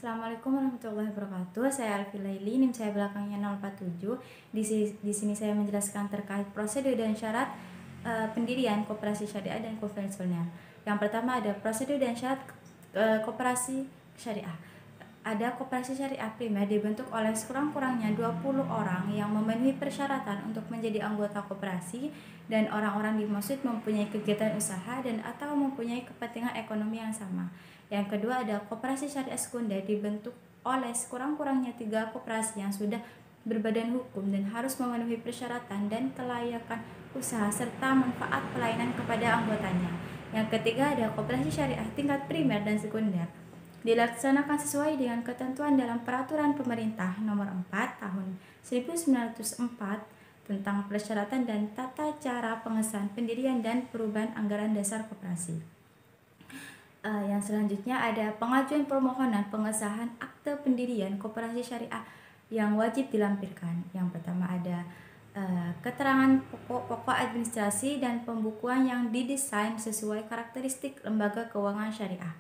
Assalamualaikum warahmatullahi wabarakatuh. Saya Alfi Laili, NIM saya belakangnya 047. Di sini saya menjelaskan terkait prosedur dan syarat pendirian koperasi syariah dan konvensional. Yang pertama ada prosedur dan syarat koperasi syariah. Ada koperasi syariah primer dibentuk oleh sekurang-kurangnya 20 orang yang memenuhi persyaratan untuk menjadi anggota koperasi, dan orang-orang dimaksud mempunyai kegiatan usaha dan atau mempunyai kepentingan ekonomi yang sama. Yang kedua ada koperasi syariah sekunder dibentuk oleh sekurang-kurangnya 3 koperasi yang sudah berbadan hukum dan harus memenuhi persyaratan dan kelayakan usaha serta manfaat pelayanan kepada anggotanya. Yang ketiga ada koperasi syariah tingkat primer dan sekunder, dilaksanakan sesuai dengan ketentuan dalam Peraturan Pemerintah Nomor 4 Tahun 1904 tentang persyaratan dan tata cara pengesahan pendirian dan perubahan anggaran dasar koperasi. Yang selanjutnya ada pengajuan permohonan pengesahan akte pendirian koperasi syariah yang wajib dilampirkan. Yang pertama ada keterangan pokok administrasi dan pembukuan yang didesain sesuai karakteristik lembaga keuangan syariah,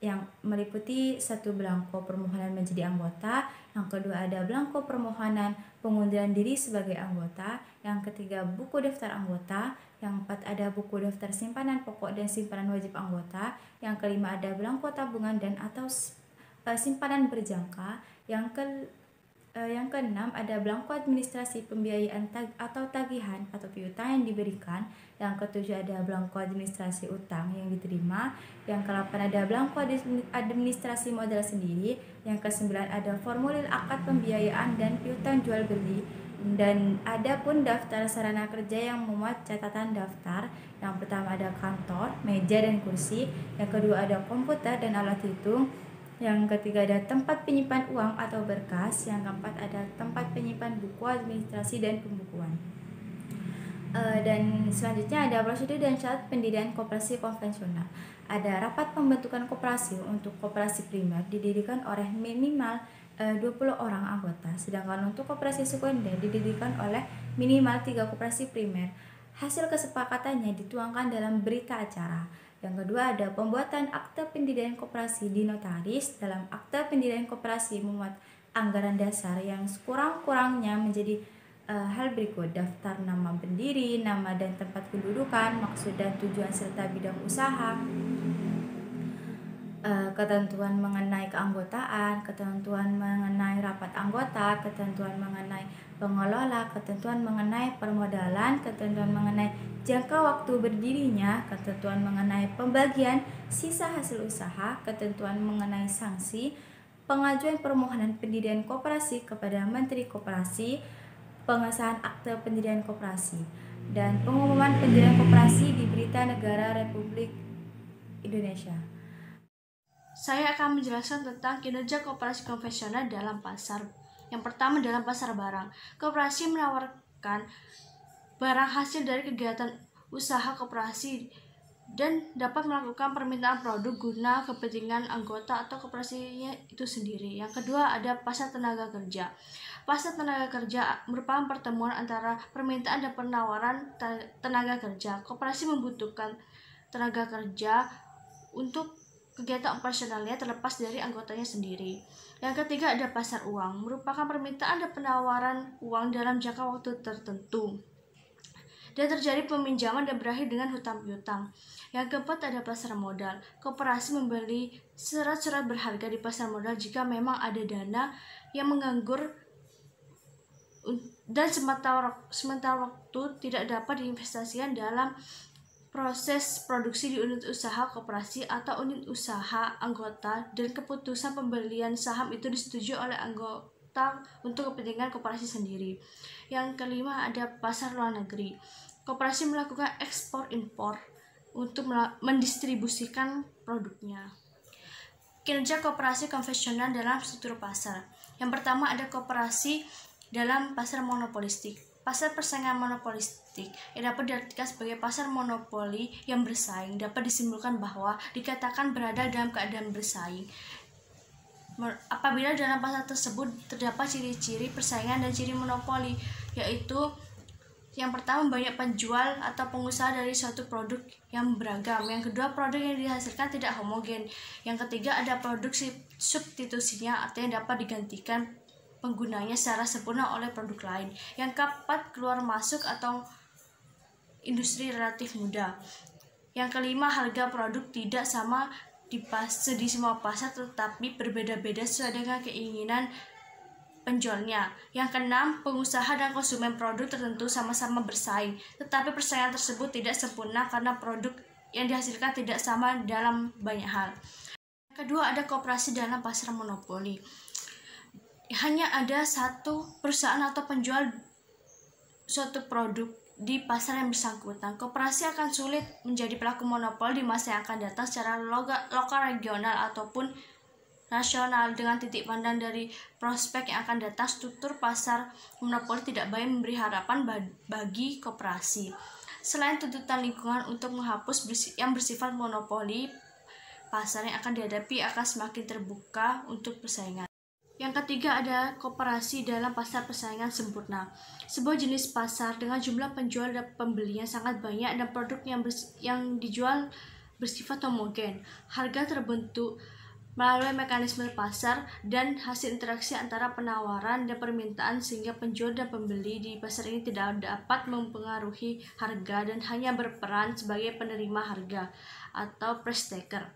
yang meliputi 1 belangko permohonan menjadi anggota, yang kedua ada belangko permohonan pengunduran diri sebagai anggota, yang ketiga buku daftar anggota, yang keempat ada buku daftar simpanan pokok dan simpanan wajib anggota, yang kelima ada belangko tabungan dan atau simpanan berjangka, yang keenam ada belangko administrasi pembiayaan atau tagihan atau piutang yang diberikan, yang ketujuh ada belangko administrasi utang yang diterima, yang ke-8 ada belangko administrasi modal sendiri, yang ke-9 ada formulir akad pembiayaan dan piutang jual beli, dan ada pun daftar sarana kerja yang memuat catatan daftar. Yang pertama ada kantor, meja dan kursi, yang kedua ada komputer dan alat hitung, yang ketiga ada tempat penyimpan uang atau berkas, yang keempat ada tempat penyimpan buku administrasi dan pembukuan. Dan selanjutnya ada prosedur dan syarat pendirian koperasi konvensional. Ada rapat pembentukan koperasi untuk koperasi primer didirikan oleh minimal 20 orang anggota, sedangkan untuk koperasi sekunder didirikan oleh minimal 3 koperasi primer. Hasil kesepakatannya dituangkan dalam berita acara. Yang kedua ada pembuatan akte pendirian koperasi di notaris. Dalam akte pendirian koperasi memuat anggaran dasar yang sekurang-kurangnya menjadi hal berikut: daftar nama pendiri, nama dan tempat kedudukan, maksud dan tujuan serta bidang usaha, ketentuan mengenai keanggotaan, ketentuan mengenai rapat anggota, ketentuan mengenai pengelola, ketentuan mengenai permodalan, ketentuan mengenai jangka waktu berdirinya, ketentuan mengenai pembagian sisa hasil usaha, ketentuan mengenai sanksi, pengajuan permohonan pendirian koperasi kepada Menteri Koperasi, pengesahan akte pendirian koperasi, dan pengumuman pendirian koperasi di Berita Negara Republik Indonesia. Saya akan menjelaskan tentang kinerja koperasi konvensional dalam pasar. Yang pertama dalam pasar barang. Koperasi menawarkan barang hasil dari kegiatan usaha koperasi dan dapat melakukan permintaan produk guna kepentingan anggota atau koperasinya itu sendiri. Yang kedua ada pasar tenaga kerja. Pasar tenaga kerja merupakan pertemuan antara permintaan dan penawaran tenaga kerja. Koperasi membutuhkan tenaga kerja untuk kegiatan operasionalnya terlepas dari anggotanya sendiri. Yang ketiga ada pasar uang, merupakan permintaan dan penawaran uang dalam jangka waktu tertentu, dan terjadi peminjaman dan berakhir dengan hutang piutang. Yang keempat ada pasar modal. Koperasi membeli surat-surat berharga di pasar modal jika memang ada dana yang menganggur dan sementara waktu tidak dapat diinvestasikan dalam proses produksi di unit usaha koperasi atau unit usaha anggota, dan keputusan pembelian saham itu disetujui oleh anggota untuk kepentingan koperasi sendiri. Yang kelima ada pasar luar negeri. Koperasi melakukan ekspor impor untuk mendistribusikan produknya. Kinerja koperasi konvensional dalam struktur pasar. Yang pertama ada koperasi dalam pasar monopolistik. Pasar persaingan monopolistik yang dapat diartikan sebagai pasar monopoli yang bersaing dapat disimpulkan bahwa dikatakan berada dalam keadaan bersaing apabila dalam pasar tersebut terdapat ciri-ciri persaingan dan ciri monopoli, yaitu Yang pertama, banyak penjual atau pengusaha dari suatu produk yang beragam. Yang kedua, produk yang dihasilkan tidak homogen. Yang ketiga, ada produk substitusinya atau yang dapat digantikan penggunanya secara sempurna oleh produk lain. Yang keempat, keluar masuk atau industri relatif mudah. Yang kelima, harga produk tidak sama di semua pasar tetapi berbeda-beda sesuai dengan keinginan penjualnya. Yang keenam, pengusaha dan konsumen produk tertentu sama-sama bersaing, tetapi persaingan tersebut tidak sempurna karena produk yang dihasilkan tidak sama dalam banyak hal. Yang kedua, ada koperasi dalam pasar monopoli. Hanya ada satu perusahaan atau penjual suatu produk di pasar yang bersangkutan. Koperasi akan sulit menjadi pelaku monopoli di masa yang akan datang secara lokal, regional, ataupun nasional. Dengan titik pandang dari prospek yang akan datang, struktur pasar monopoli tidak baik memberi harapan bagi koperasi. Selain tuntutan lingkungan untuk menghapus yang bersifat monopoli, pasar yang akan dihadapi akan semakin terbuka untuk persaingan. Yang ketiga, ada koperasi dalam pasar persaingan sempurna. Sebuah jenis pasar dengan jumlah penjual dan pembelinya sangat banyak dan produk yang dijual bersifat homogen. Harga terbentuk melalui mekanisme pasar dan hasil interaksi antara penawaran dan permintaan, sehingga penjual dan pembeli di pasar ini tidak dapat mempengaruhi harga dan hanya berperan sebagai penerima harga atau price taker.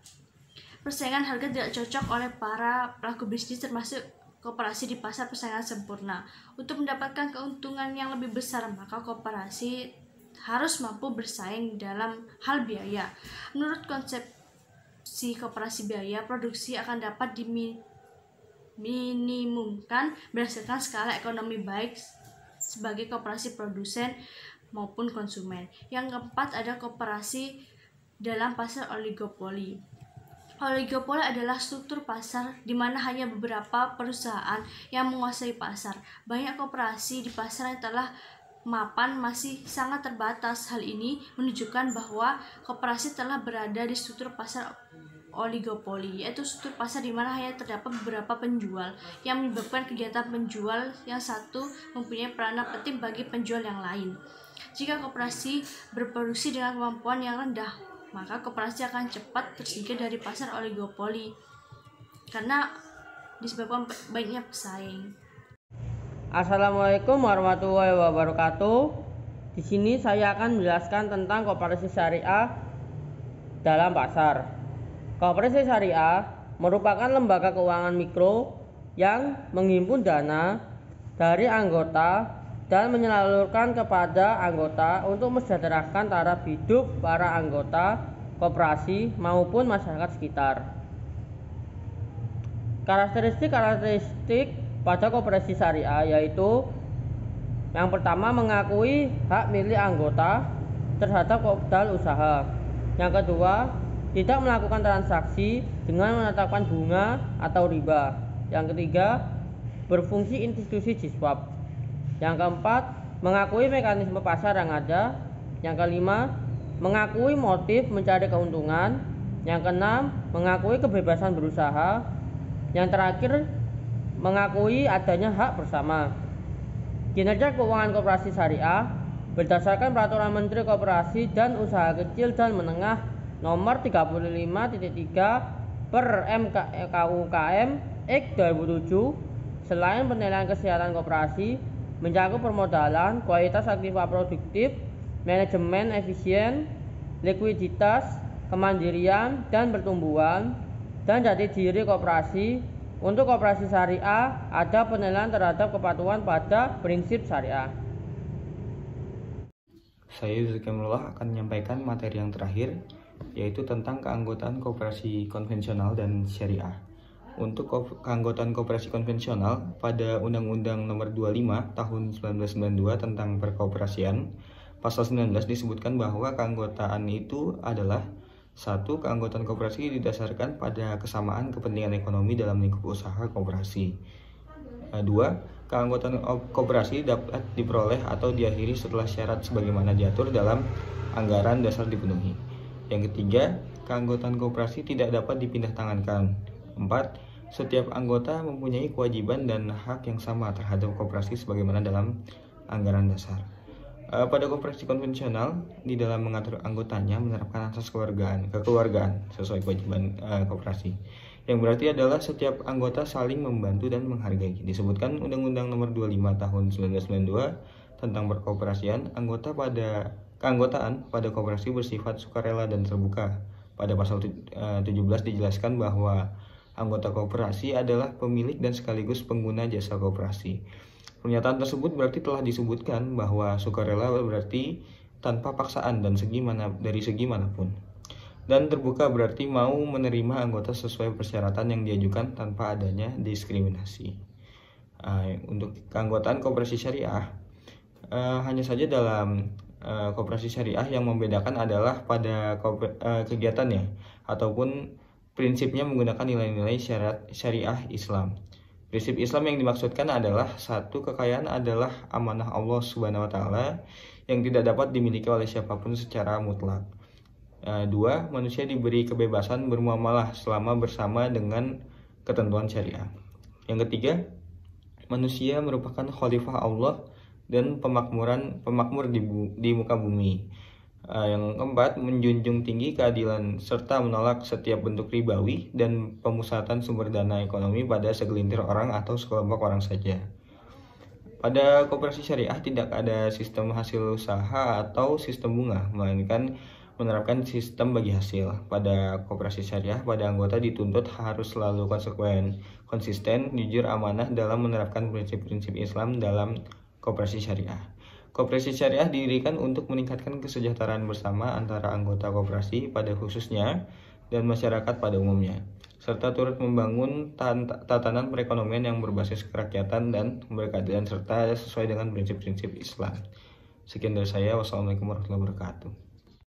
Persaingan harga tidak cocok oleh para pelaku bisnis termasuk koperasi di pasar persaingan sempurna. Untuk mendapatkan keuntungan yang lebih besar, maka koperasi harus mampu bersaing dalam hal biaya. Menurut konsep koperasi, biaya produksi akan dapat diminimumkan berdasarkan skala ekonomi baik sebagai koperasi produsen maupun konsumen. Yang keempat, ada koperasi dalam pasar oligopoli. Oligopoli adalah struktur pasar di mana hanya beberapa perusahaan yang menguasai pasar. Banyak koperasi di pasar yang telah mapan masih sangat terbatas. Hal ini menunjukkan bahwa koperasi telah berada di struktur pasar oligopoli, yaitu struktur pasar di mana hanya terdapat beberapa penjual, yang menyebabkan kegiatan penjual yang satu mempunyai peranan penting bagi penjual yang lain. Jika koperasi berproduksi dengan kemampuan yang rendah, maka koperasi akan cepat tersingkir dari pasar oligopoli karena disebabkan banyaknya pesaing. Assalamualaikum warahmatullahi wabarakatuh. Di sini saya akan menjelaskan tentang koperasi syariah dalam pasar. Koperasi syariah merupakan lembaga keuangan mikro yang menghimpun dana dari anggota dan menyalurkan kepada anggota untuk mensejahterakan taraf hidup para anggota koperasi maupun masyarakat sekitar. Karakteristik pada koperasi syariah yaitu yang pertama, mengakui hak milik anggota terhadap modal usaha. Yang kedua, tidak melakukan transaksi dengan menetapkan bunga atau riba. Yang ketiga, berfungsi institusi jiswab. Yang keempat, mengakui mekanisme pasar yang ada. Yang kelima, mengakui motif mencari keuntungan. Yang keenam, mengakui kebebasan berusaha. Yang terakhir, mengakui adanya hak bersama. Kinerja keuangan koperasi syariah berdasarkan Peraturan Menteri Koperasi dan Usaha Kecil dan Menengah Nomor 35.3 per MKUKM X 2007, selain penilaian kesehatan koperasi, mencakup permodalan, kualitas aktiva produktif, manajemen efisien, likuiditas, kemandirian, dan pertumbuhan, dan jati diri koperasi. Untuk koperasi syariah, ada penilaian terhadap kepatuhan pada prinsip syariah. Saya Zulkiflullah akan menyampaikan materi yang terakhir, yaitu tentang keanggotaan koperasi konvensional dan syariah. Untuk keanggotaan koperasi konvensional, pada Undang-Undang Nomor 25 Tahun 1992 tentang Perkoperasian, Pasal 19 disebutkan bahwa keanggotaan itu adalah: 1. Keanggotaan koperasi didasarkan pada kesamaan kepentingan ekonomi dalam lingkup usaha koperasi. 2. Keanggotaan koperasi dapat diperoleh atau diakhiri setelah syarat sebagaimana diatur dalam anggaran dasar dipenuhi. Yang ketiga, keanggotaan koperasi tidak dapat dipindah tangankan. 4. Setiap anggota mempunyai kewajiban dan hak yang sama terhadap koperasi sebagaimana dalam anggaran dasar. Pada koperasi konvensional, di dalam mengatur anggotanya menerapkan asas kekeluargaan sesuai kewajiban koperasi. Yang berarti adalah setiap anggota saling membantu dan menghargai. Disebutkan Undang-Undang Nomor 25 Tahun 1992 tentang perkoperasian, keanggotaan pada koperasi bersifat sukarela dan terbuka. Pada pasal 17 dijelaskan bahwa anggota koperasi adalah pemilik dan sekaligus pengguna jasa koperasi. Pernyataan tersebut berarti telah disebutkan bahwa sukarela berarti tanpa paksaan dan dari segi manapun. Dan terbuka berarti mau menerima anggota sesuai persyaratan yang diajukan tanpa adanya diskriminasi. Untuk keanggotaan koperasi syariah, hanya saja dalam koperasi syariah yang membedakan adalah pada kegiatannya ataupun prinsipnya menggunakan nilai-nilai syariah Islam. Prinsip Islam yang dimaksudkan adalah satu, kekayaan adalah amanah Allah Subhanahu wa taala yang tidak dapat dimiliki oleh siapapun secara mutlak. Dua, manusia diberi kebebasan bermuamalah selama bersama dengan ketentuan syariah. Yang ketiga, manusia merupakan khalifah Allah dan pemakmur di muka bumi. Yang keempat, menjunjung tinggi keadilan serta menolak setiap bentuk ribawi dan pemusatan sumber dana ekonomi pada segelintir orang atau sekelompok orang saja. Pada koperasi syariah tidak ada sistem hasil usaha atau sistem bunga, melainkan menerapkan sistem bagi hasil. Pada koperasi syariah, pada anggota dituntut harus selalu konsisten, jujur, amanah dalam menerapkan prinsip-prinsip Islam dalam koperasi syariah. Koperasi syariah didirikan untuk meningkatkan kesejahteraan bersama antara anggota koperasi pada khususnya dan masyarakat pada umumnya, serta turut membangun tatanan perekonomian yang berbasis kerakyatan dan berkeadilan serta sesuai dengan prinsip-prinsip Islam. Sekian dari saya. Wassalamualaikum warahmatullahi wabarakatuh.